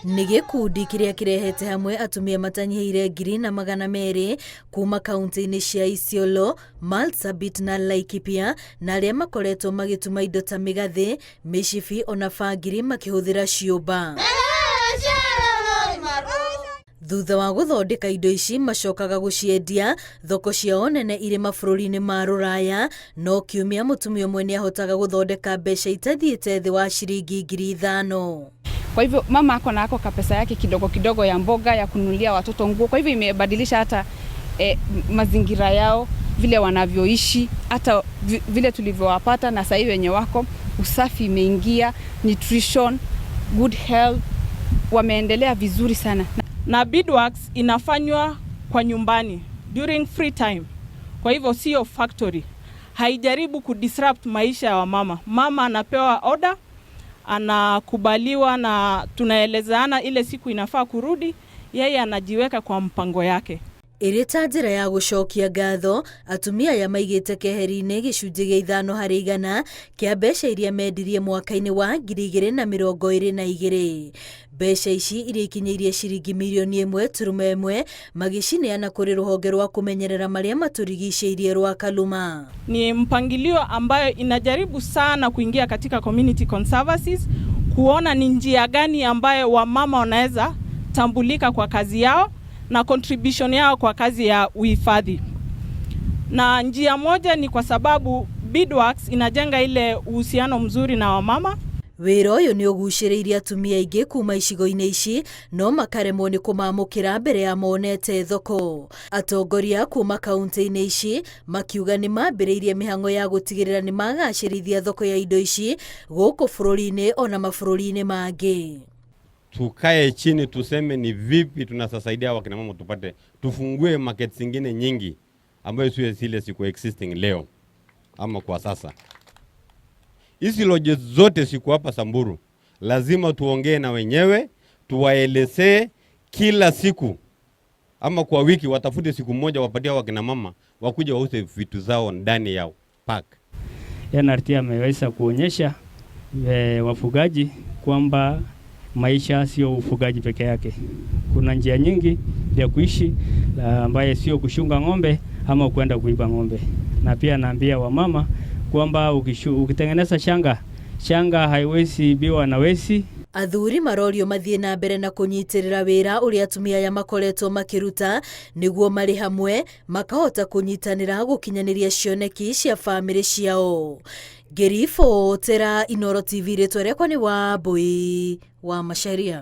Nĩ gĩkundi kĩrĩa kĩrehete hamwe atumia matanyihĩire 200 kuma kaunti-inĩ cia Isiolo, Marsabit na Laikipia, na arĩa makoretwo magĩtuma indo ta mĩgathĩ, mĩcibi ona bangiri makĩhũthĩra ciũmba. Thutha wa gũthondeka indo ici macokaga gũciendia thoko ciao nene irĩ mabũrũri-inĩ ma Rũraya, no kiumia mũtumia ũmwe nĩ ahotaga gũthondeka mbeca itathiĩte thĩ wa shilingi 5,000. Kwa hivyo mama ako na ako kapesa yake kidogo kidogo ya mboga ya kununulia watoto nguo. Kwa hivyo imebadilisha hata mazingira yao, vile wanavyoishi, hata vile tulivyowapata na sasa hivi wenye wako, usafi imeingia, nutrition, good health, wameendelea vizuri sana. Na beadworks inafanywa kwa nyumbani during free time. Kwa hivyo sio factory. Haijaribu kudisrupt maisha ya wamama. Mama anapewa order, anakubaliwa na tunaelezana ile siku inafaa kurudi, yeye anajiweka kwa mpango yake. Ĩrĩ ta njĩra ya gũcokia ngatho, atumia aya maigĩte keheri-inĩ gĩcunjĩ gĩa 5% kĩa mbeca iria mendirie mwaka-inĩ wa 2022. Mbeca ici iria ikinyĩirie shilingi milioni 1.1 magĩcineana kũrĩ rũhonge rwa kũmenyerera marĩa matũrigicĩirie rwa Kaluma. Ni mpangilio ambayo inajaribu sana kuingia katika community conservancies, kuona ni njia gani ambayo wamama wanaweza tambulika kwa kazi yao na contribution yao kwa kazi ya uhifadhi. Na njia moja ni kwa sababu beadworks inajenga ile uhusiano mzuri na wamama. Wĩra ũyũ nĩ ũgucĩrĩirie atumia aingĩ kuma icigo-inĩ ici, no makaremwo nĩ kũmamũkĩra mbere ya monete thoko. Atongoria kuma kaunti-inĩ ici makiuga nĩ mambĩrĩirie mĩhang'o ya gũtigĩrĩra nĩ magacĩrithia thoko ya indo ici gũkũ bũrũri-inĩ ona mabũrũri-inĩ mangĩ. Tukae chini tuseme ni vipi tunasaidia wakina mama tufungue market zingine nyingi ambayo sio zile siku existing leo ama kwa sasa. Hizi lodges zote siku hapa Samburu lazima tuongee na wenyewe, tuwaelezee kila siku ama kwa wiki watafute siku moja wapatia wakina mama wakuja wauze vitu zao ndani ya park. NRT ameweza kuonyesha wafugaji kwamba maisha sio ufugaji peke yake. Kuna njia nyingi ya kuishi ambaye sio kushunga ng'ombe ama kwenda kuiba ng'ombe. Na pia naambia wamama kwamba ukitengeneza shanga haiwezi biwa na wezi. Athuri marorio mathiĩ na mbere na kũnyitĩrĩra wĩra ũrĩa atumia aya makoretwo makĩruta nĩguo marĩ hamwe makahota kũnyitanĩra gũkinyanĩria cioneki cia bamĩrĩ ciao. Ngĩribotera Inooro TV, rĩtwa rĩakwa nĩ Wambui wa Macharia.